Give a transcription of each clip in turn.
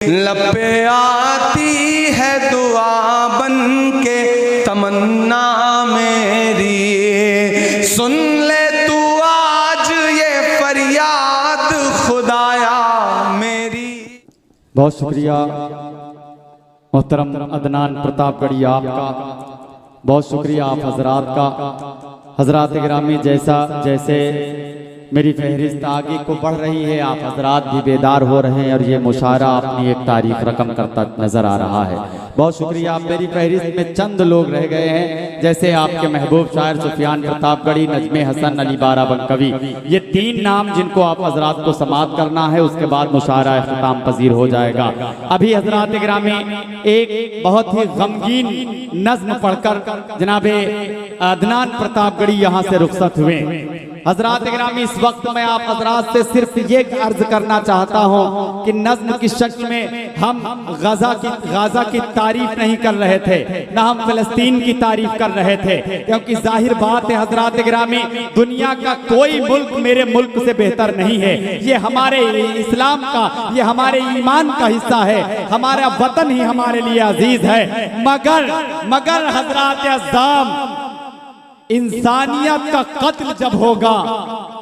लब पे आती है दुआ बन के तमन्ना मेरी, सुन ले तू आज ये फरियाद खुदाया मेरी। बहुत शुक्रिया मोहतरम अदनान प्रतापगढ़ी आपका, बहुत शुक्रिया आप हजरात का। हजरात गिरामी जैसे मेरी फहरिस्त आगे को बढ़ रही है, आप हजरात भी बेदार हो रहे हैं और ये मुशायरा अपनी एक तारीफ रकम करता नजर आ रहा है। बहुत शुक्रिया। आप मेरी फहरिस्त में चंद लोग रह गए हैं, जैसे आपके महबूब शायर सुफियान प्रतापगढ़ी, नजमे हसन, अली बाराबंकवी, ये तीन नाम जिनको आप हजरात को समाप्त करना है, उसके बाद मुशायरा इख्तिताम पजीर हो जाएगा। अभी हजरात गिरामी एक बहुत ही गमगीन नज्म पढ़कर जनाबे अदनान प्रतापगढ़ी यहाँ से रुखसत हुए। हजरात गिरामी इस वक्त मैं आप हजरात से सिर्फ ये अर्ज करना चाहता हूँ कि नज्म की शक्ल में हम गाजा की तारीफ नहीं कर रहे थे, ना हम फिलिस्तीन की तारीफ कर रहे थे, क्योंकि जाहिर बात है हजरात गिरामी दुनिया का कोई मुल्क मेरे मुल्क से बेहतर नहीं है। ये हमारे इस्लाम का, ये हमारे ईमान का हिस्सा है, हमारा वतन ही हमारे लिए अजीज है। मगर हजरात अज़्ज़ाम, इंसानियत का कत्ल जब होगा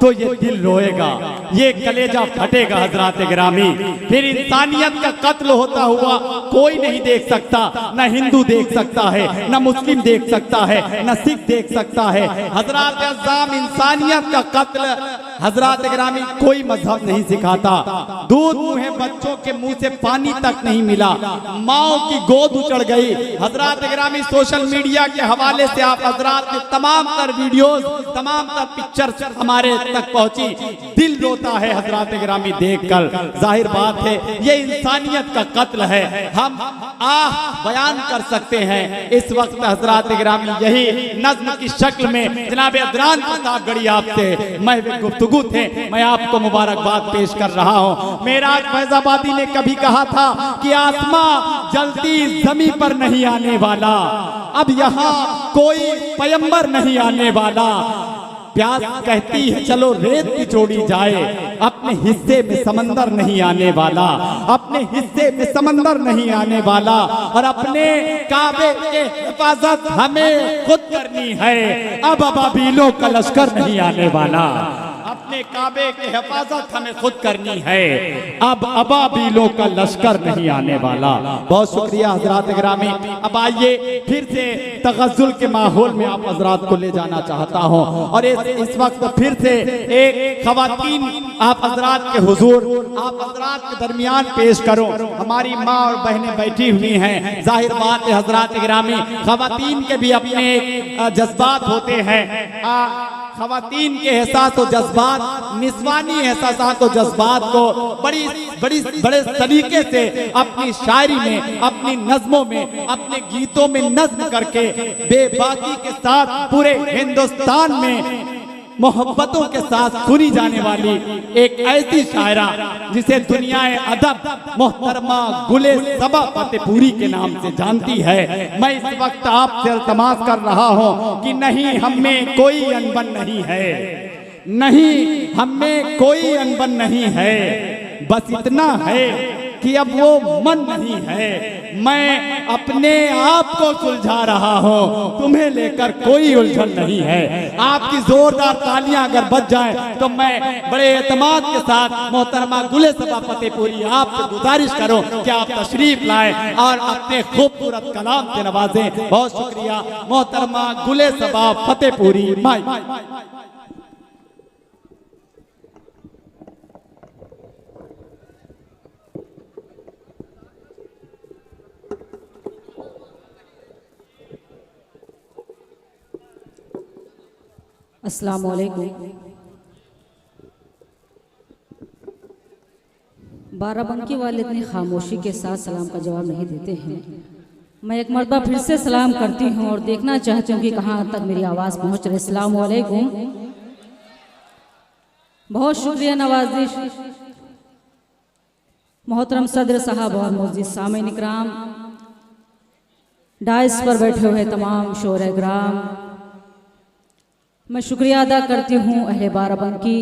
तो ये दिल रोएगा, ये कलेजा फटेगा हजरात गिरामी। फिर इंसानियत का कत्ल होता हुआ कोई नहीं देख सकता, न हिंदू देख सकता है, न मुस्लिम देख सकता है, न सिख देख सकता है। हजरात अज़्ज़ाम, इंसानियत का कत्ल हजरात गिरामी कोई मजहब नहीं सिखाता। दूध मुँह बच्चों के मुंह से पानी तक नहीं मिला, माओ की गोद उचड़ गई। हजरात गिरामी सोशल मीडिया के हवाले से आप हजरात ने तमाम तर वीडियोस, तमाम तर पिक्चर्स हमारे तक पहुंची, दिल रोता है हजरात गिरामी देखकर। जाहिर बात है ये इंसानियत का कत्ल है, हम बयान कर सकते हैं इस वक्त हजरात गिरामी यही नज्म की शक्ल में जनाब अदनान प्रतापगढ़ी आपसे मैं गुफ्तगू थे, मैं आपको मुबारकबाद पेश कर रहा हूँ। मेराज फैजाबादी ने कभी कहा था कि आसमां जल्दी जमीन पर नहीं आने वाला, अब यहाँ कोई पैगंबर नहीं आने वाला। प्यास कहती है चलो रेत की जोड़ी जाए, अपने हिस्से में समंदर नहीं आने वाला, अपने हिस्से में समंदर नहीं आने वाला। और अपने काबे के हिफाजत हमें खुद करनी है, अब अबाबीलों का लश्कर नहीं आने वाला। अपने काबे की हिफाजत हमें खुद करनी है, अब अबाबीलों का लश्कर नहीं आने वाला। बहुत शुक्रिया हजरात गिरामी। अब आइए फिर से तगज़्ज़ुल के माहौल में आप हजरात को ले जाना चाहता हूँ और इस वक्त फिर से एक खवातीन आप हजरात के हुजूर, आप हजरात के दरमियान पेश करो। हमारी माँ और बहनें बैठी हुई हैं, जाहिर बात है हजरात गिरामी खवातीन के भी अपने जज्बात होते हैं। खवातीन के एहसास और जज्बात, निस्वानी एहसास और जज्बात को बड़े तरीके से अपनी शायरी में, अपनी नज्मों में, अपने गीतों में नज्म करके बेबाकी के साथ पूरे हिंदुस्तान में मोहब्बतों के साथ सुनी जाने वाली एक ऐसी शायरा जिसे दुनियाए अदब मोहतरमा गुले सबा फतेहपुरी के नाम से जानती है। मैं इस वक्त आपसे इल्तमास कर रहा हूँ कि नहीं हम में कोई अनबन नहीं है, नहीं हम में कोई अनबन नहीं है, बस इतना है कि अब वो मन नहीं है। मैं अपने आप को सुलझा रहा हूँ, तुम्हें लेकर कोई उलझन नहीं है। आपकी जोरदार तालियां अगर बज जाए तो मैं बड़े एतमाद के साथ मोहतरमा गुले सबा फतेहपुरी आपसे गुजारिश करूं कि आप तशरीफ लाएं और अपने खूबसूरत कलाम से नवाजें। बहुत शुक्रिया मोहतरमा गुले सबा फतेहपुरी माई। अस्सलाम वालेकुम। बाराबंकी वाले इतनी खामोशी के साथ सलाम का जवाब नहीं देते हैं। मैं एक मरतबा फिर से सलाम करती हूँ और देखना चाहती हूँ कि कहाँ तक मेरी आवाज़ पहुँच रही। अस्सलाम वालेकुम। बहुत शुक्रिया नवाजिश मोहतरम सदर साहब और मोअज़्ज़िज़ सामीन इकराम, डाइस पर बैठे हुए तमाम शोरे ग्राम, मैं शुक्रिया अदा करती हूँ अहले बाराबंकी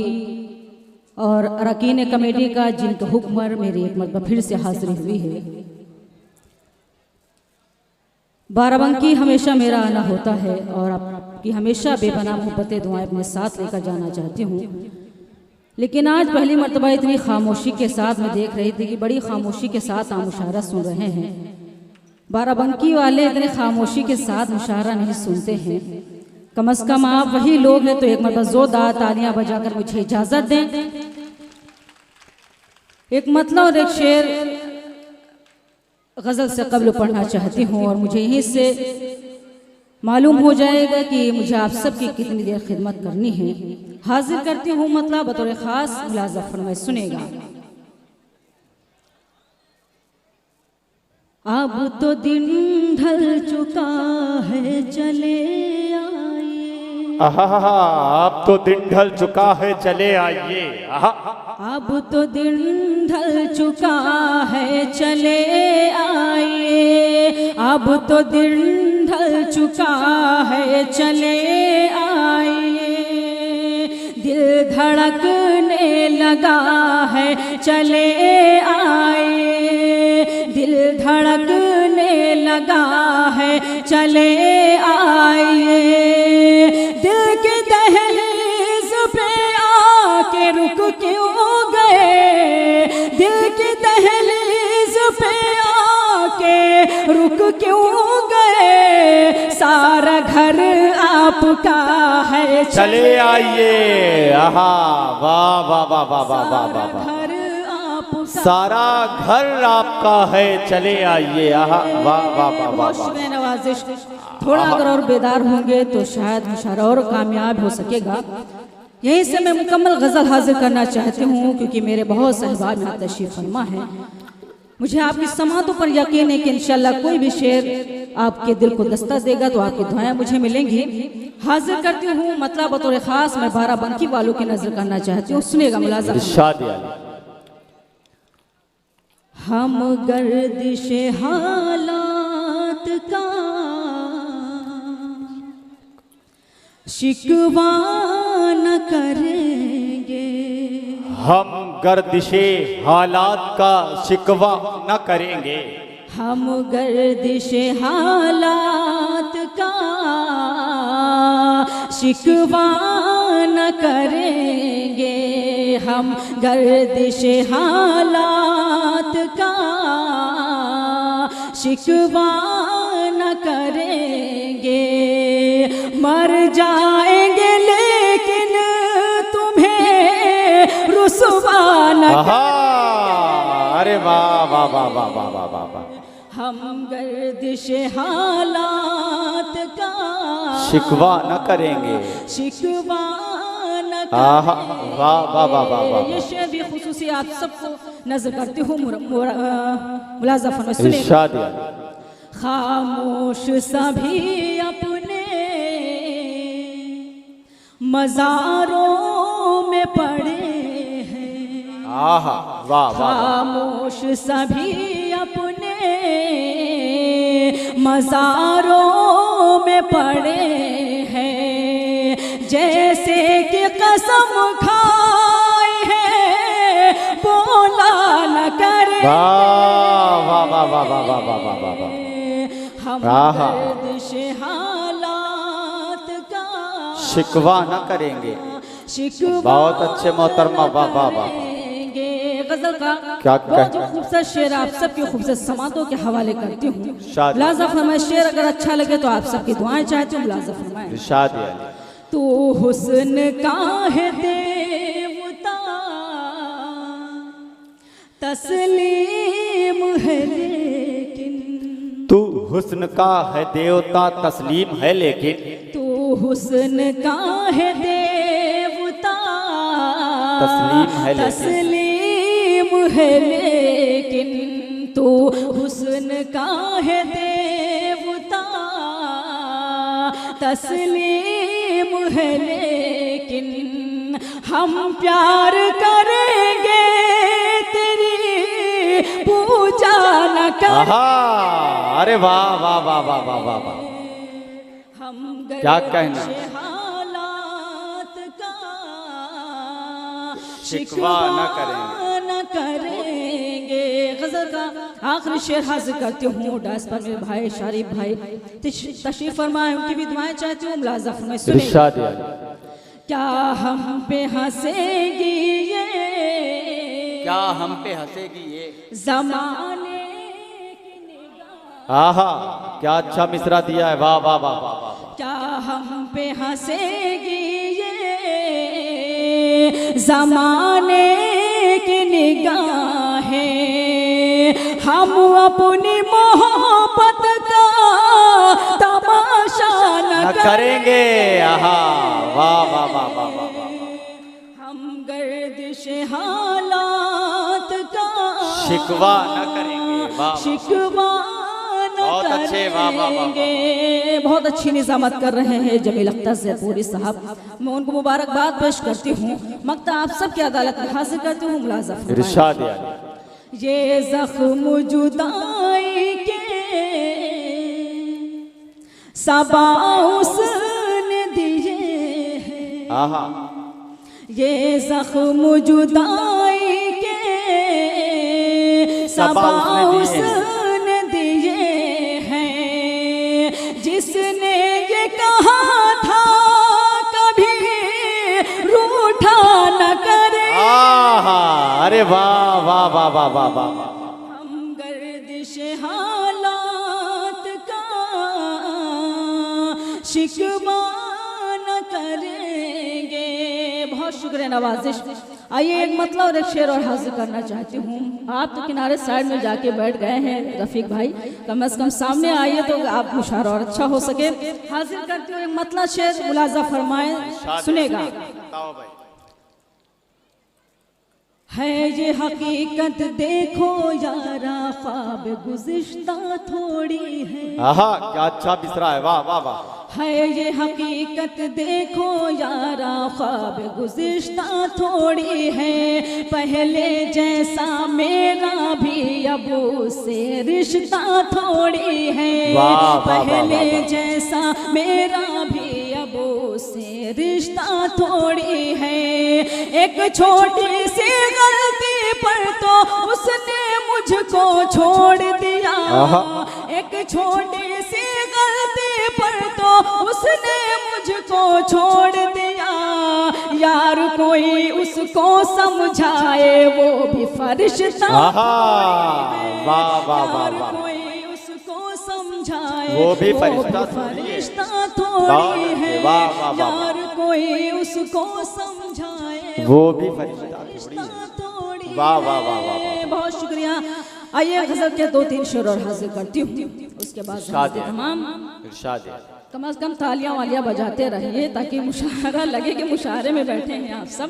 और अरकान कमेटी का जिनका हुक्म पर मेरी एक मरतबा फिर से हाजिरी हुई है। बाराबंकी हमेशा मेरा आना होता है और आपकी हमेशा बेपनाह मोहब्बतें दुआएं अपने साथ लेकर जाना चाहती हूँ, लेकिन आज पहली मरतबा इतनी खामोशी के साथ मैं देख रही थी कि बड़ी खामोशी के साथ आप मुशायरा सुन रहे हैं। बाराबंकी वाले इतने खामोशी के साथ मुशायरा नहीं सुनते हैं। कम से कम आप वही लोग हैं, तो एक मरतबा जोरदार तालियां बजाकर मुझे इजाजत दें। एक मतलब और एक शेर गजल से कब्ल पढ़ना चाहती हूँ और मुझे यहीं से मालूम हो जाएगा कि मुझे आप सबकी कितनी देर खिदमत करनी है। हाजिर करती हूँ मतलब बतौर खास मुलाजा फरमाए सुनेगा। अब तो दिन ढल चुका है चले आइए, अब तो दिन ढल चुका है चले आइए। अब तो दिन ढल चुका है चले आइए, अब तो दिन ढल चुका है चले आइए, दिल धड़कने लगा है चले आइए, दिल धड़कने लगा है चले आइए, दिल की दहलीज पे आके रुक क्यों गए, दिल की दहलीज पे आके रुक क्यों गए, सारा घर आपका है चले आइए। आहा वाह वाह वाह वाह वाह वाह वाह वाह। घर आपका, सारा घर आपका है चले आइए। आहा वाह वाह वाह वाह वाह। शुक्र नवाजिश। थोड़ा अगर और बेदार होंगे तो शायद मुशायरा और कामयाब हो सकेगा। यहीं से मैं मुकम्मल गज़ल हाजिर करना चाहती हूँ क्योंकि मेरे बहुत से अहबाब यहाँ तशरीफ़ फरमा हैं। मुझे आपकी समातों पर यकीन है कि इंशाल्लाह कोई भी शेर आपके दिल को दस्ता देगा तो आपकी दुआएं मुझे मिलेंगी। हाजिर करती हूँ मतलब बतौर ख़ास मैं बाराबंकी वालों की नजर करना चाहती हूँ। सुनेगा मुलाज़ा। इरशाद अली। हम गर्दिश हालात का शिकवा न करेंगे, हम गर्दिशे हालात का शिकवा न करेंगे, हम गर्दिश हालात का शिकवा न करेंगे, हम गर्दिश हालात का शिकवा न करेंगे, मर जाएंगे लेकिन तुम्हें रुसवा न करेंगे। अरे वाह वाह वाह वाह वाह वाह वाह वाह। हम गर्दिश हालात का शिकवा न करेंगे, शिकवा न आहा वाह वाह वाह वाह वाह। ये शेर भी खुसूसी आप सबको नजर करती हूँ मुलाज़ा फरमाए सुनिए। इरशाद अली। खामोश सभी अपने मज़ारों में पड़े हैं, आहा वाह वाह। खामोश सभी अपने मज़ारों में पड़े हैं, जैसे कि कसम खाई है बोला न करे। वाह वाह वाह वाह वाह वाह वाह वाह वाह वाह। हम आहा। गर्दिश हालात का शिकवा न करेंगे। शिकवा बहुत अच्छे मोहतरमा, वाह वाह वाह। करेंगे। गजल का क्या बहुत जो खूबसूरत शेर आप सबके खूबसूरत समातों के हवाले करती हूँ। शाद। मुलाज़ा फरमाए शेर अगर अच्छा लगे तो आप सबकी दुआएं चाहती हूँ। मुलाज़ा फरमाए इरशाद अली। तू हुस्न का है देवता तस्लीम है लेकिन, तू हुस्न का है देवता तस्लीम है लेकिन, तू हुस्न का है देवता तस्लीम है लेकिन, तस्लीम है लेकिन, तू हुस्न का है देवता तस्लीम है लेकिन, हम प्यार करेंगे तेरी पूजा न कर। अरे वाह वाह वाह वाह वाह वाह वाह। हम क्या कहना। हालात का शिकवा न करेंगे। न करेंगे। गजल का आखिरी शेर हाजिर करती हूँ डांस पर मेरे भाई शारिफ भाई तशरीफ फरमाए, उनकी भी दुआएं चाहती हूँ। मुलाजा फरमाए, सुनिए। इरशाद है। क्या हम पे हंसेगी ये, क्या हम पे हंसेगी ये ज़माने की निगाह। आहा, क्या अच्छा मिसरा दिया है, वाह वाह वाह वाह वाह। क्या हम पे हंसेगी ये ज़माने की निगाहें, हम अपनी मोहब्बत का तमाशा न करेंगे। आहा, वाह वाह वाह वाह वाह। हम गर्दिश हालात का शिकवा न करेंगे। वाह, शिकवा न बहुत अच्छे, वाह, वाह, वाह, वाह। करेंगे। बहुत अच्छी निजामत कर रहे हैं जमील अख्तर जैपूरी साहब, मैं उनको मुबारकबाद पेश करती हूँ। मक्ता आप सबकी अदालत में हाजिर करती हूँ। मुलाजा फरमाएं। इरशाद है। ये जख्म जुदाई के सबा उसने दिए हैं, आहा, ये जख्म जुदाई के सबा उसने दिए हैं, जिसने ये कहा था कभी रूठा न करे। आहा, अरे वाह वाह वाह वाह वाह वाह। हम गर्दिश हालात का शिकवा न करेंगे। बहुत शुक्रिया नवाजिश। आइए एक मतलब और एक शेर और हाजिर करना चाहती हूँ। आप तो किनारे साइड में जाके बैठ गए हैं रफीक भाई, कम से कम सामने आइए तो आप मुशारा और अच्छा हो सके। हाजिर करती हूँ एक मतलब शेर, मुलाजा फरमाए, सुनेगा। है ये हकीकत देखो यारा, ख्वाब गुज़िश्ता थोड़ी है। आहा, क्या अच्छा बिसरा है, वाह वाह वाह। है ये हकीकत देखो यारा, ख्वाब गुज़िश्ता थोड़ी है। पहले जैसा मेरा भी अब से रिश्ता थोड़ी है। पहले जैसा मेरा भी अब से रिश्ता थोड़ी है। एक छोटी सी गलती पर तो उसने मुझको छोड़ दिया। एक छोटी सी गलती पर तो उसने मुझको छोड़ दिया। यार कोई उसको समझाए वो भी फरिश्ता। वाह वाह वाह वाह। कोई उसको समझाए वो भी फरिश्ता थोड़ी है। यार कोई उसको समझाए वो भी फरिश्ता थोड़ी। वाह वाह वाह वाह। बहुत शुक्रिया। आइए गजल के 2-3 शेर और हाजिर करती हूँ, उसके बाद तमाम कम से कम तालियां वालियां बजाते रहिए ताकि मुशायरा लगे कि मुशायरे में बैठे हैं आप सब।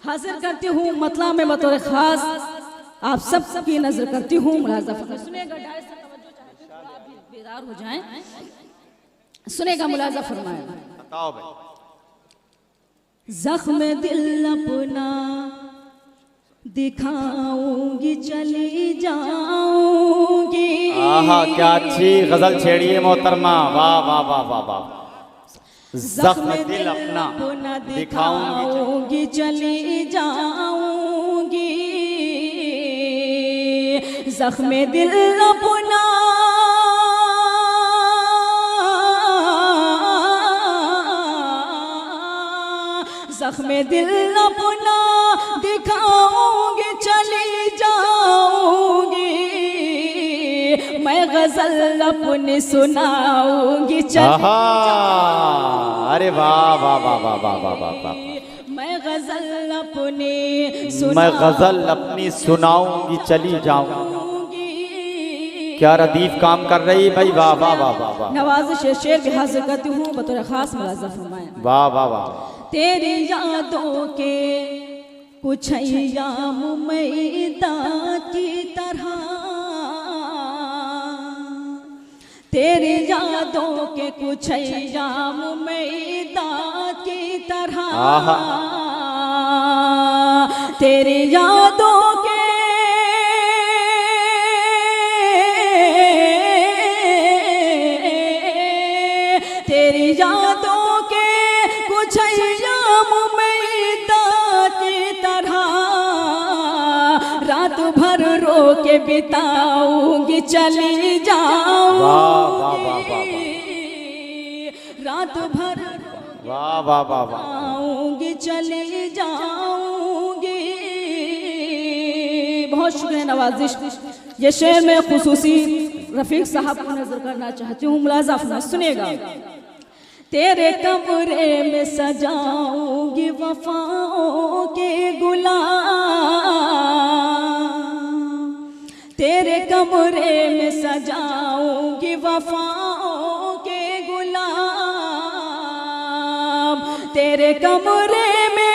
हाजिर करती हूँ मतलब में बतौर खास आप सब की नजर करती हूँ। मुलाजा फरमाएं, सुनेगा, बेदार हो जाएं, सुनेगा, मुलाजा फरमाएं। जख्म दिल अपना दिखाऊंगी चली जाऊंगी। आहा, क्या अच्छी गजल छेड़िए मोहतरमा, वाह वाह वाह वाह वाह। जख्म दिल अपना दिखाऊंगी चली जाऊंगी। जख्म दिल अपना जख्म दिल अपना दिखाऊंगी चली जाऊंगी। मैं गजल अपनी सुनाऊंगी चली। अरे वाह वाह वाह वाह वाह वाह वाह। मैं गजल अपनी सुनाऊंगी चली जाऊंगी। क्या रदीफ काम कर रही भाई, वाह वाह वाह वाह वाह। नवाज़िश शेर भी हाजिर करती हूँ बतौर खास। मुलाजा फरमाएं, वाह वाह वाह। तेरी यादों के कुछ अय्याम मैदान की तरह, तेरी यादों के कुछ अय्याम मैदान की तरह। तेरी यादों के तेरी यादों के कुछ अय्याम मैदान की तरह। के बिताऊंगी चली जाऊंगी वाह वाह वाह वाह रात भर वाह वाह वाह वाह आऊंगी चली जाऊंगी। बहुत शुक्रिया नवाजिश। ये शेर में खुसूसी रफीक साहब को नजर करना चाहती हूँ, मुलाजा फरमाइए, सुनिएगा। तेरे कमरे में सजाऊंगी वफाओं के गुलाम, तेरे कमरे में सजाऊंगी वफाओं के गुलाम, तेरे कमरे में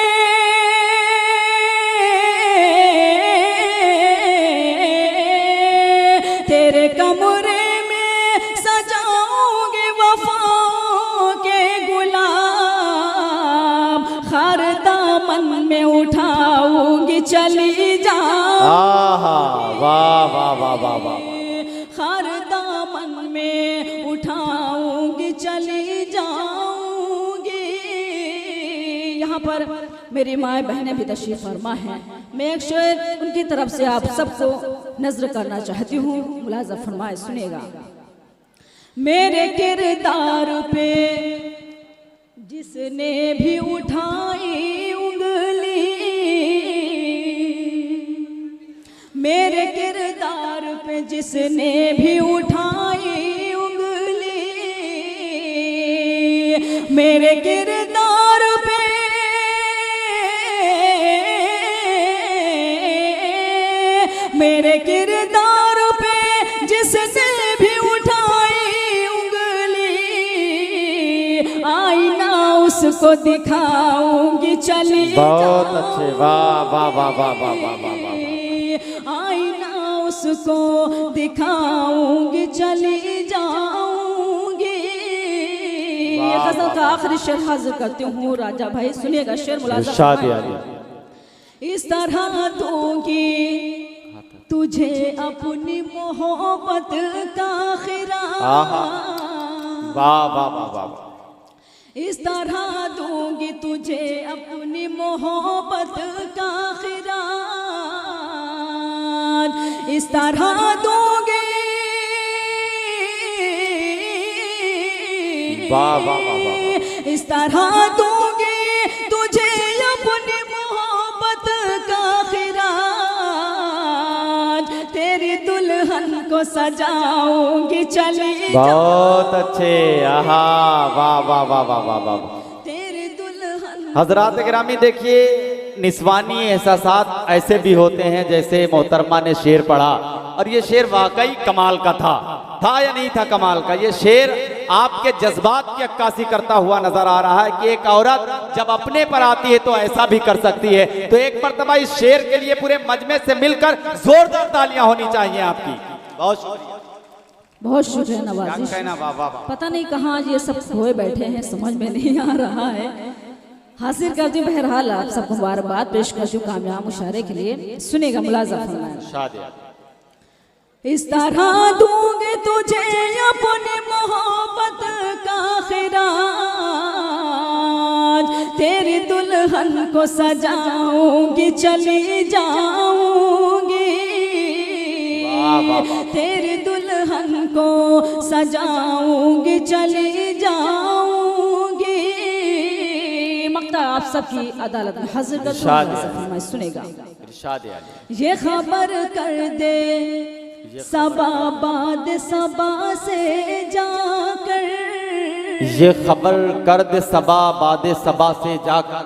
कमरे में सजाऊंगी वफाओं के गुलाम, हर दामन में उठाऊंगी चली जाऊंगी, वाह वाह वाह वाह वाह, हर दामन में उठाऊंगी चली जाऊंगी। यहाँ पर मेरी माए बहनें भी तशरीफ फरमा हैं। मैं एक शेर उनकी तरफ से आप सबको नजर करना चाहती हूँ, मुलाजा फरमाए, सुनेगा। मेरे किरदार पे जिसने भी उठाई उंगली, मेरे किरदार पे जिसने भी उठाई उंगली, मेरे किरदार पे मेरे किरदार पे जिसने भी उठाई उंगली, आईना उसको दिखाऊंगी चली बहुत अच्छे, वाह वाह वाह वाह वाह वाह वाह वाह, आईना उसको दिखाऊंगी चली जाऊंगी। ये गज़ल का आखिरी शेर हाजिर करती हूँ राजा भाई, सुनिएगा शेर, मुलाजा फरमाइए। इस तरह दूंगी तुझे अपनी मोहब्बत का खिरात, वाह वाह वाह वाह, इस तरह दूंगी तुझे अपनी मोहब्बत का खिरात, इस तरह दूंगी, वाह वाह वाह वाह, इस तरह दूंगी तुझे अपनी मोहब्बत का खिरात, तेरी दुल्हन को सजाऊंगी चली बहुत अच्छे, आहा वाह वाह वाह वाह वाह वाह, तेरी दुल्हन। हजरात गिरामी देखिए, निस्वानी एहसासात ऐसे भी होते हैं जैसे मोहतरमा ने शेर पढ़ा, और ये शेर वाकई कमाल का था या नहीं था कमाल का। ये शेर आपके जज्बात की अक्कासी करता हुआ नजर आ रहा है कि एक औरत जब अपने पर आती है तो ऐसा भी कर सकती है। तो एक मर्तबा इस शेर के लिए पूरे मजमे से मिलकर जोरदार तालियां होनी चाहिए आपकी। बहुत शुक्रिया, बहुत शुक्रिया नवाजिश। पता नहीं कहाँ ये सब खोए बैठे हैं, समझ में नहीं आ रहा है। हासिल करती हूँ, बहरहाल आप सबको मुबारकबाद पेश करती हूँ कामयाब मुशारे के लिए। सुनेगा, मुलाजा फरमाएं। इस तरह दूंगी तुझे अपनी मोहब्बत का खिराज, तेरी दुल्हन को सजाऊंगी चली जाऊंगी, तेरी दुल्हन को सजाऊंगी चली जाऊंगी। मक्ता आप सबकी अदालत में हाजिर कर दूं, सुनेगा। ये खबर कर दे सबा बाद सबा से जाकर, ये खबर कर दे सबा बाद सबा से जाकर,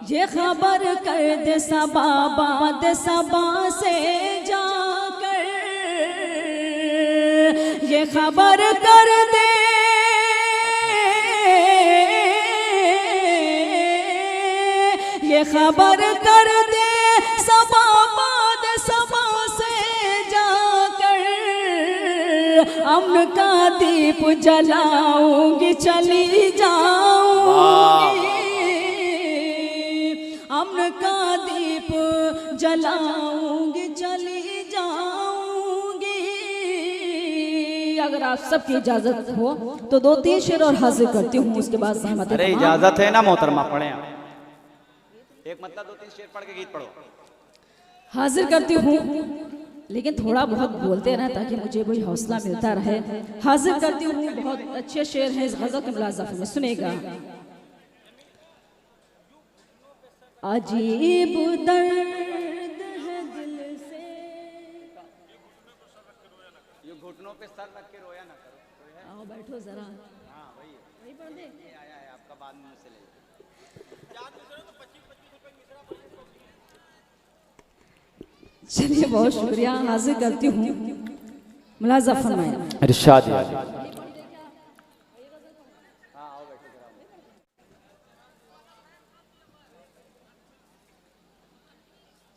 ये खबर कर दे सबा बाद सबा से जाकर, ये खबर कर दे, ये खबर कर दे सबा बाद सबा से जाकर, अमन का दीप जलाऊंगी चली जाऊंगी, अमन का दीप जलाऊंगी चली जाऊंगी। अगर आप सबकी इजाजत हो तो 2-3 शेर और हाजिर करती हूँ, उसके बाद सहमत। अरे इजाजत है ना मोहतरमा, पढ़े आप एक मतलब 2-3 शेर पढ़ के गीत पढ़ो। हाजिर करती हूँ लेकिन थोड़ा बहुत बोलते रहें ताकि मुझे कोई हौसला मिलता रहे। हाजिर करती हूँ, बहुत अच्छे शेर हैं इस गज़ल के मुलाज़ा में, सुनेगा। अजीब दर्द है दिल से, ये घुटनों पे सर रख के रोया ना करो। आओ बैठो जरा। हाँ वही पढ़ दे। आया है आपका, बाद में मुझसे ले। चलिए बहुत शुक्रिया, हाजिर करती हूँ, मुलाज़ा फरमाएं। इरशाद।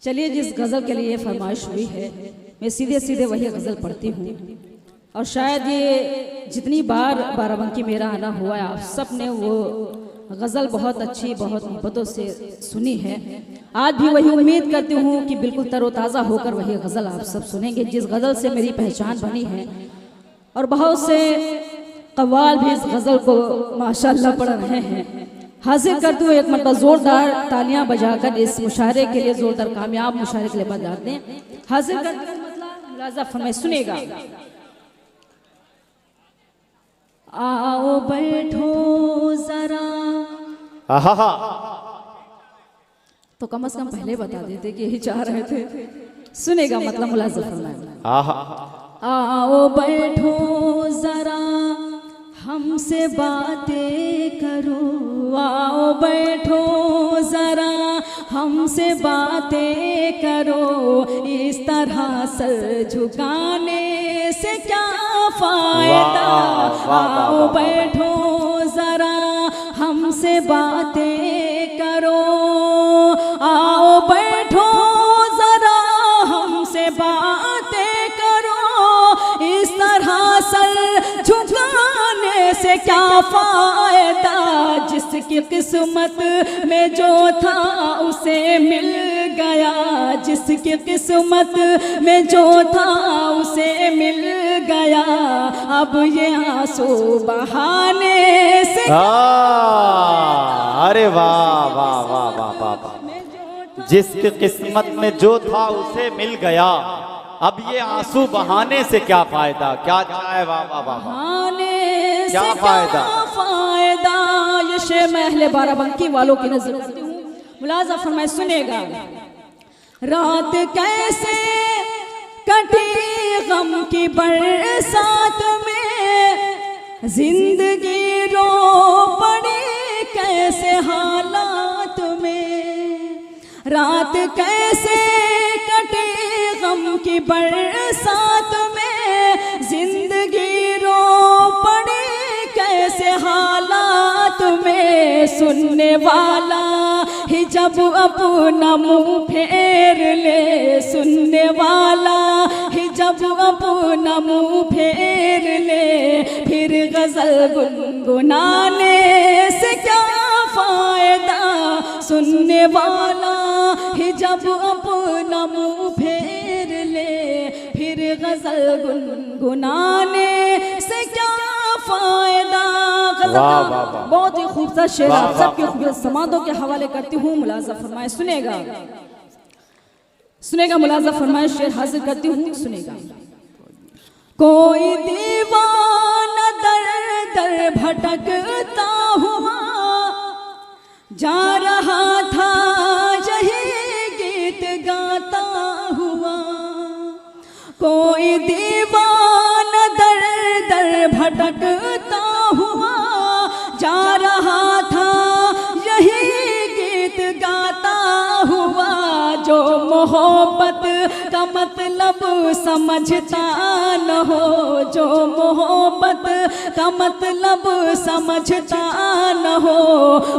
चलिए जिस गज़ल के लिए फरमाइश हुई है, मैं सीधे सीधे वही गज़ल पढ़ती हूँ। और शायद ये जितनी बार बाराबंकी मेरा आना हुआ है, आप सब ने वो गज़ल बहुत अच्छी, बहुत मोहब्बतों से सुनी है। आज भी वही उम्मीद करती हूँ कि बिल्कुल तरोताज़ा होकर वही गज़ल आप सब सुनेंगे जिस गज़ल से मेरी पहचान बनी है। और बहुत से कव्वाल भी इस गज़ल को माशाअल्लाह पढ़ रहे हैं। हाजिर करती हूँ एक मरतबा जोरदार तालियां बजाकर इस मुशायरे के लिए, जोरदार कामयाब मुशायरे के लिए बजा दें। हाजिर करती हूँ, मतलब मुलाज़ा फरमाए, सुनेगा। आओ बैठो जरा, तो कम से कम पहले बता देते कि यही चाह रहे थे। सुनेगा, मतलब मुलाज़ा फरमाए। आओ बैठो जरा हमसे बातें करो, आओ बैठो जरा हमसे बातें करो, इस तरह सर झुकाने से क्या फायदा। आओ बैठो जरा हमसे बातें करो, आओ बैठो जरा हमसे बातें करो, इस तरह सर झुकाने से क्या फायदा। जिसकी किस्मत में जो था उसे मिल गया, जिसकी किस्मत में जो था उसे मिल गया, अब ये आंसू बहाने से। अरे वाह वाह वाह वाह वाह, जिसकी किस्मत में जो था उसे मिल गया, अब ये आंसू बहाने से क्या फायदा। क्या चाहे, वाह वाह वाह, क्या फायदा। ये शेर मैं अहले बाराबंकी वालों की नजर करती हूँ, मुलाज़ा फरमाए, सुनेगा। रात कैसे कटी गम की बरसात में, जिंदगी रो पड़ी कैसे हालात में। रात कैसे कटी गम की बरसात में, जिंदगी रो पड़ी कैसे हालात में। सुनने वाला ही जब अपना मुंह फेर ले, सुनने वाला ही जब अपना मुंह फेर ले, फिर गजल गुनगुनाने से क्या फायदा। सुनने वाला ही जब अपना मुंह फेर ले, फिर गजल गुनगुनाने से क्या फायदा। बहुत ही खूबसूरत शेर आप सबके खूबसूरत समादों के हवाले करती हूँ, मुलाज़ा फरमाए, सुनेगा। सुनेगा, मुलाज़ा फरमाए, शेर हाजिर करती हूँ, सुनेगा। कोई दीवाना दर दर भटकता हुआ जा रहा था, यही गीत गाता हुआ। कोई दीवाना दर दर भटकता हुआ जा रहा था, यही गीत गाता हुआ। जो मोहब्बत का मतलब समझता न हो, जो मोहब्बत का मतलब समझता न हो,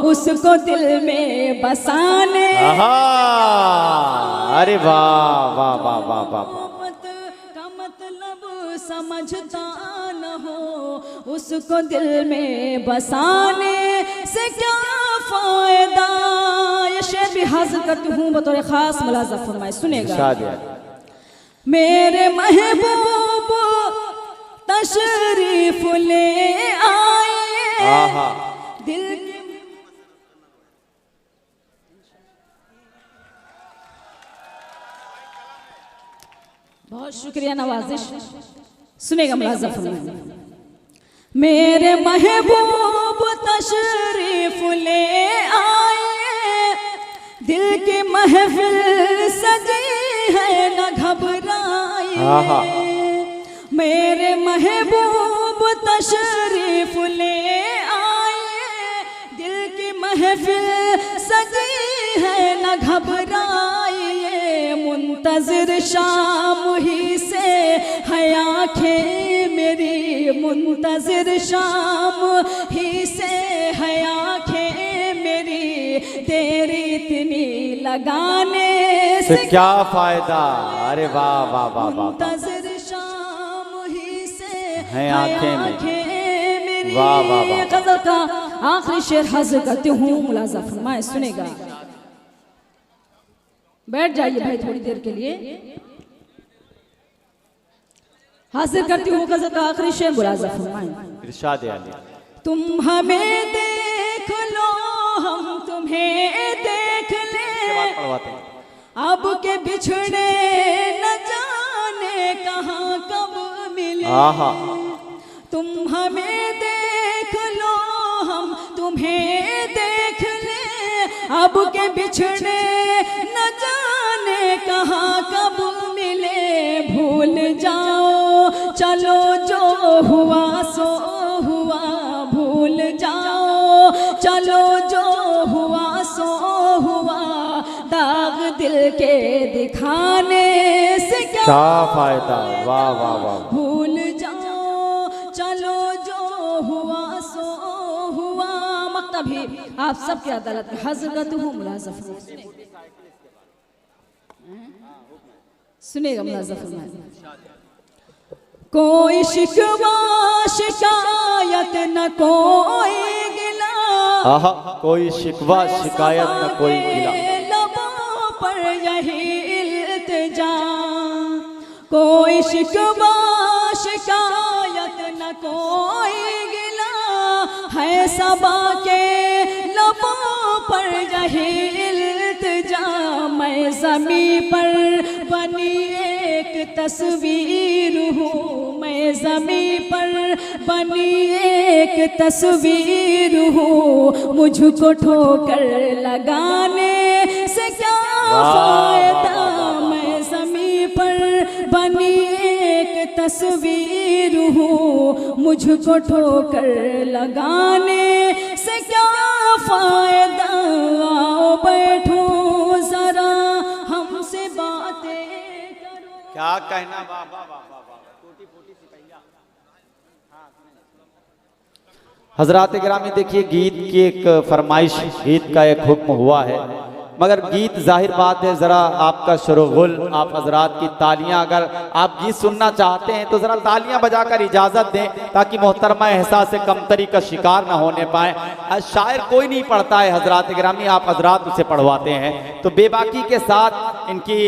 उसको दिल में बसाने। अरे वाह वाह वाह वाह वाह, समझता न हो, उसको दिल में बसाने से क्या फायदा। ये शेर भी हाजिर करती हूँ बतौर खास, मुलाज़ा फरमाए, सुनेगा। मेरे महबूब तशरीफ ले आए, दिल बहुत बहुत शुक्रिया नवाजिश। सुनेगा मुलाजा फरमाइए। मेरे महबूब तशरीफ ले आए, दिल की महफिल सजी है न घबराए। मेरे महबूब तशरीफ ले आए, दिल की महफिल सजी है न घबराइए। मुंतज़िर शाम ही से है आँखें मेरी, मुंतज़िर शाम ही से है आँखें मेरी, तेरी इतनी लगाने से क्या फायदा। अरे वाह वाह वाह वाह, मुंतज़िर शाम ही से है आँखें मेरी। वाह वाह वाह। गज़ल का आखिरी शेर हाजिर करती हूँ, मुलाजा फरमाए, सुनेगा। बैठ जाइए भाई थोड़ी देर के लिए। हाजिर करती हूँ गज़ल का आखिरी शेर, मुलाजा फरमाए। इरशाद आली। तुम हमें देख लो, हम तुम्हें देख लें, अब के बिछड़े न जाने कहाँ कब मिले। तुम हमें देख लो, हम तुम्हें देख लें, अब के बिछड़े न जाने कहाँ कब मिले। भूल जाओ चलो जो हुआ सो हुआ, भूल जाओ चलो जो हुआ सो हुआ, दाग दिल के दिखाने से क्या फायदा। वाह वाह वाह। भूल जाओ चलो जो हुआ सो हुआ। मक्तब भी आप सबकी अदालत में हाजिर करती हूँ, मुलाजा फरमाइए। सुनेगा मुलाजा फरमाइए। कोई शिकवा शिकायत न कोई गिला, कोई शिकवा शिकायत न कोई गिला, लबों पर यही इल्तिजा। कोई शिकवा शिकायत न कोई गिला, है सबा के लबों पर यही इल्तिजा। मैं ज़मी पर बनी एक तस्वीर हूँ, मैं ज़मी पर बनी एक तस्वीर हूँ, मुझको ठोकर लगाने से क्या फायदा। मैं ज़मी पर बनी एक तस्वीर हूँ, मुझको ठोकर लगाने से क्या फायदा। आओ बैठो जरा हमसे बातें करो। क्या कहना। वाह वाह वाह वाह। टूटी फूटी सिपहिया। हजरात गिरामी, देखिए गीत की एक फरमाइश, गीत का एक हुक्म हुआ है, मगर गीत जाहिर बात है ज़रा आपका शोरगुल, आप हजरात की तालियां, अगर आप गीत सुनना चाहते हैं तो ज़रा तालियां बजाकर इजाज़त दें, ताकि मोहतरमा एहसास कमतरी का शिकार ना होने पाए। शायर कोई नहीं पढ़ता है हजरात गिरामी, आप हजरात उसे पढ़वाते हैं। तो बेबाकी के साथ इनकी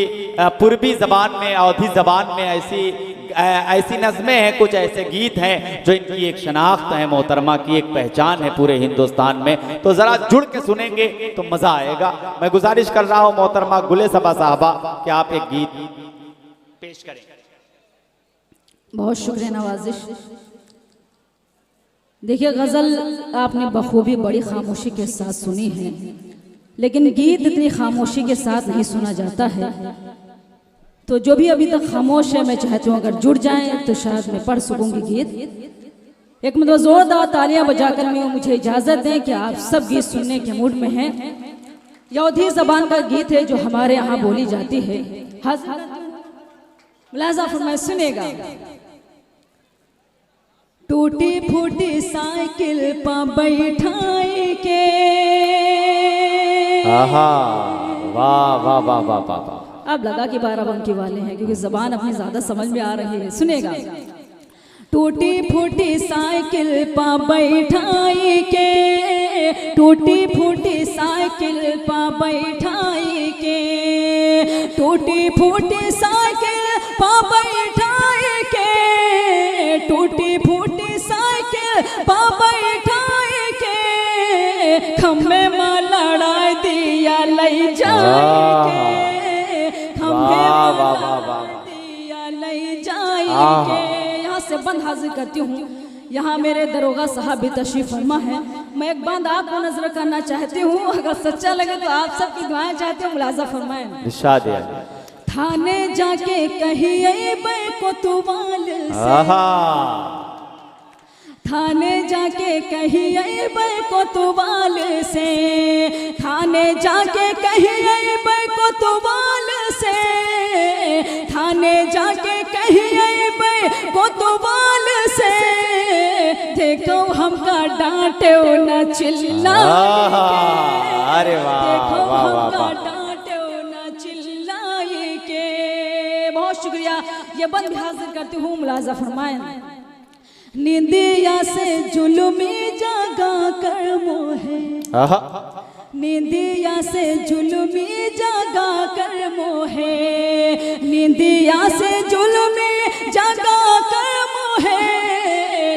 पूर्वी ज़बान में, अवधी ज़बान में ऐसी नज़में हैं, कुछ ऐसे गीत हैं जो इनकी एक शनाख्त है, मोहतरमा की एक पहचान है पूरे हिंदुस्तान में। तो ज़रा जुड़ के सुनेंगे तो मज़ा आएगा। मैं गुजारिश कर रहा हूँ मोहतरमा गुले सबा साहबा कि आप एक गीत पेश करें। बहुत शुक्रिया नवाजिश। देखिए गज़ल आपने बखूबी बड़ी खामोशी के साथ सुनी है, लेकिन गीत इतनी खामोशी के साथ नहीं सुना जाता है। तो जो भी अभी तक खामोश है, मैं चाहती हूँ अगर जुड़ जाएं तो शायद मैं पढ़ सकूंगी गीत। एक मतलब जोरदार तालियां बजाकर मैं मुझे इजाज़त दें कि आप सब गीत सुनने के मूड में हैं। यौधी ज़बान का गीत है जो हमारे यहाँ बोली जाती है। मुलाज़ा फरमाए, सुनेगा। टूटी फूटी साइकिल पर बैठाई के, वाह वाह वाह वाह वाह। अब लगा कि बाराबंकी वाले हैं, क्योंकि ज़बान अपनी ज़्यादा समझ में आ रही है। सुनेगा। टूटी फूटी साइकिल पर बैठाई के, टूटी फूटी साइकिल पर बैठाई के, टूटी फूटी साइकिल पर बैठाई के, टूटी फूटी साइकिल पर बैठाई के, खम्भे में लड़ा दिया ले जाए के, खम्भे में लड़ा दिया ले के यहाँ से बंद हाजिर करती हूँ। यहाँ मेरे दरोगा साहब भी तशरीफ फरमा है। मैं एक बंद आपको नजर करना चाहती हूँ, अगर सच्चा लगे तो आप सबकी दुआएं चाहती हूँ, मुलाजा फरमाएं। इरशाद है। थाने जाके कहिए कोतवाल से, थाने जाके कहिए कोतवाल से, थाने जाके कहिए कोतवाल से, थाने जाके कहिए कोतवाल से, देखो हमका डांटे न चिल्ला, अरे वाह देखो वाह वाह हमका वाह। डांटे न चिल्लाए के। बहुत शुक्रिया। ये बंद भी हाजिर करती हूँ, मुलाजा फरमाएं। नींदिया से जुल्मी जागा कर मोहे, नींदिया से जुल्मी जागा कर मोहे, नींदिया से जुल्मी जागा कर मोहे,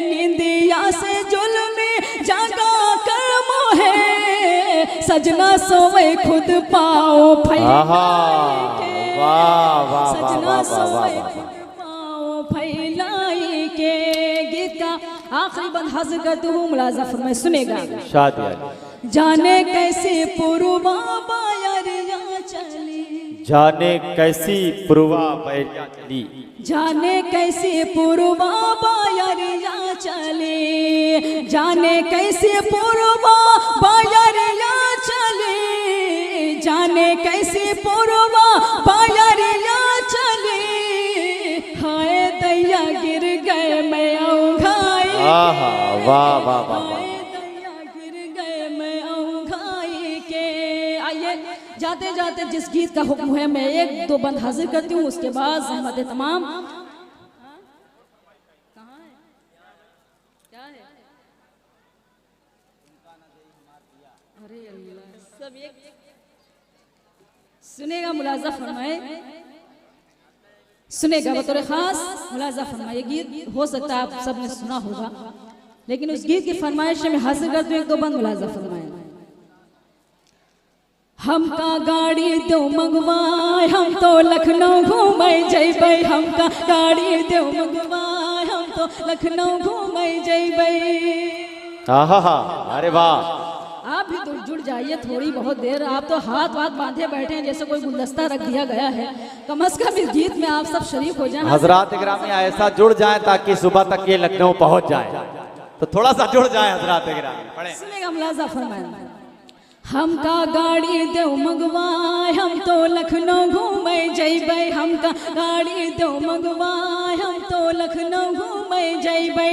नींदिया से जुल्मी जागा कर मोहे, सजना सोए खुद पाओ फैलाए के, सजना सोए खुद पाओ फैलाए के। गीत का आखिरी बंद हाजिर करती हूँ, मुलाजा फरमाए, सुनेगा। जाने कैसे पुरवा बायरिया चली, जाने कैसी पुरवा बैरिया चली, जाने कैसे पुरवा बायरिया चली, जाने कैसे पुरवा बायरिया चली, जाने कैसे पुरवा बायरिया चली, हाय दैया गिर गए मैं औंघाई, वाह वाह वाह। जाते जाते जिस गीत का हुक्म है मैं एक दो बंद हाजिर करती हूँ, उसके बाद सहमत तमाम। अरे सब एक सुनेगा, मुलाजा फरमाए, सुनेगा बतौर खास मुलाजा फरमाए। गीत हो सकता है आप सब ने सुना होगा, लेकिन उस गीत की फरमाइश में हाजिर करती हूँ, एक दो बंद मुलाजा फरमाए। हमका गाड़ी दो मंगवाए, हम तो लखनऊ घूमे जैबे, हमका गाड़ी दो मंगवाए, हम तो लखनऊ घूमे जैबे। अरे वाह। आप भी तो जुड़ जाइए थोड़ी बहुत देर, आप तो हाथ वाथ बांधे बैठे हैं जैसे कोई गुलदस्ता रख दिया गया है। कम से कम इस गीत में आप सब शरीक हो जाएं। हजरात गिरामी ऐसा जुड़ जाए ताकि सुबह तक ये लखनऊ पहुंच जाए, तो थोड़ा सा जुड़ जाए हजरात गिरामी। सुनेगा, मुलाजा फरमाए। हमका गाड़ी दो मंगवाए, हम तो लखनऊ घूमे जैबे, हमका गाड़ी दो मंगवाए, हम तो लखनऊ घूमे जैबे,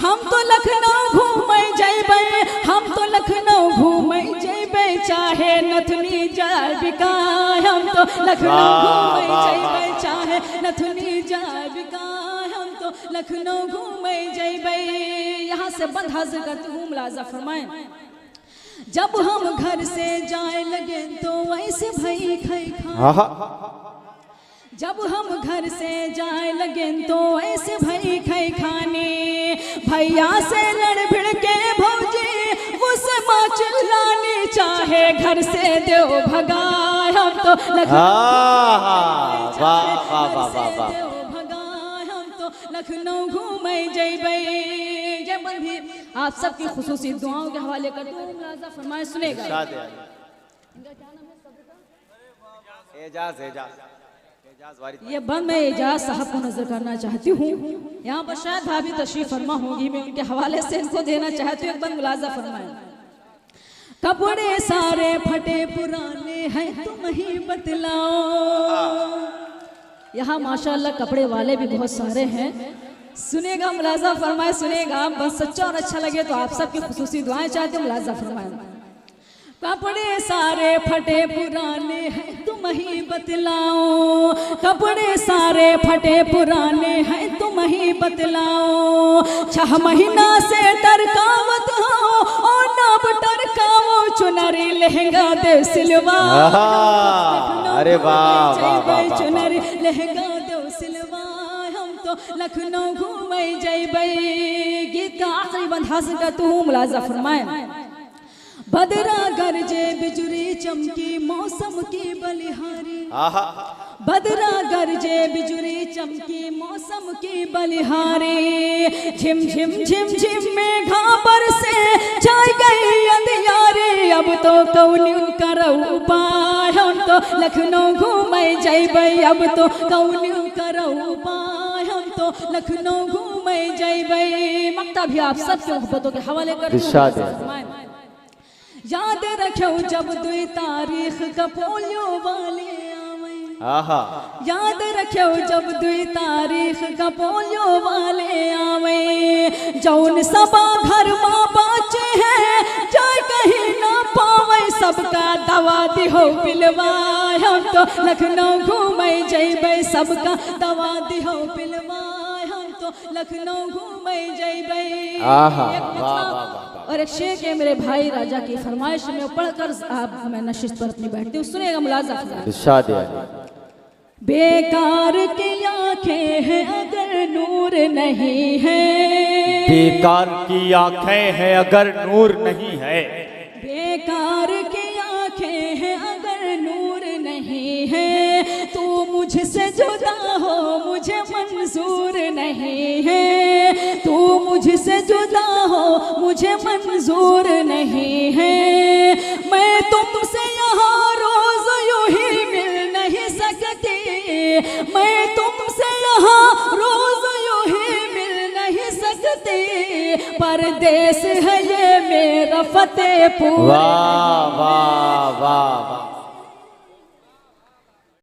हम तो लखनऊ घूमे जैबे, हम तो लखनऊ घूमे जैबे, चाहे नथुनी जाए बिकाए, हम तो लखनऊ घूमे जैबे, चाहे नथुनी जाए बिकाए, हम तो लखनऊ घूमे जैबे। यहाँ से बंद हाजिर करती हूँ, मुलाजा फरमाएं। जब हम घर से जाए लगे तो वैसे भई खाई खा, जब हम घर से जाए लगे तो ऐसे भई खाई खाने, भैया से लड़ भिड़ के भौजी उसे माँ चिल्लानी, चाहे घर से दो भगाए, हम तो लखनऊ घूमे जैबे। जब भी आप सबकी खुसूसी दुआओं के हवाले करते हैं, मुलाजा फरमाए, सुनेगा। ये बंद मैं एजाज साहब को नजर करना चाहती हूँ। यहाँ पर शायद भाभी तशरीफ फरमा होंगी, मैं उनके हवाले से इनको देना चाहती हूँ। एक बंद मुलाजा फरमाए। कपड़े सारे फटे पुराने हैं तुम ही बतलाओ, यहाँ माशाल्लाह कपड़े वाले भी बहुत सारे हैं। सुनेगा, मुलाजा फरमाए, सुनेगा। बस सच्चा और अच्छा लगे तो आप सबकी खुसूसी दुआएं चाहते हैं, मुलाजा फरमाए। कपड़े सारे फटे पुराने हैं तुम ही बतलाओ, कपड़े सारे फटे पुराने हैं तुम ही बतलाओ, 6 महीना से टरकावत हो और नब टरकावो, चुनरी लहंगा दे सिलवा, अरे वाह वाह वाह, चुनरी लहंगा दे सिलवा, हम तो लखनऊ घूमे जैबे। गीत का आखिरी बंद हासिल करती हूँ, मुलाजा फरमाए। बदरा गरजे बिजुरी चमकी मौसम की बलिहारी, बदरा गरजे बिजुली चमकी मौसम की बलिहारी झिम झिम झिम झिम में घाबर से छाई गई अंधियारी अब तो कौन करऊ पाय हम तो लखनऊ घूमे जैबै अब तो कौन करऊ पाय हम तो लखनऊ घूमे जैबै मक्ता भी आप सबके मोहब्बतों के हवाले कर याद रखो जब 2 तारीख का पोलियो वाले आहा याद रखो जब 2 तारीख का पोलियो वाले आवे जौन सबा घर माँ बाचे है जाए कहीं ना पावे सबका दवा दिहो पिलवाए हम तो लखनऊ घूमे जैबै सबका दवा दिहो पिलवाए हम तो लखनऊ घूमे जैबै आहा वाह वाह और एक शेर के मेरे भाई राजा की फरमाइश में पढ़कर आप मैं नशिस्त पर अपनी बैठती हूँ सुनेगा मुलाजा इरशाद है बेकार की आंखें हैं अगर नूर नहीं है बेकार की आंखें हैं अगर नूर नहीं है बेकार की आंखें हैं अगर नूर नहीं है तू मुझसे जुदा हो मुझे मंजूर नहीं है तू मुझसे जुदा हो मुझे मंजूर नहीं है मैं तुमसे यहाँ रोज यूं ही मिल नहीं सकती मैं तुमसे यहाँ रोज यूं ही मिल नहीं सकती परदेस है ये मेरा फतेहपुर वाह वाह वाह वाह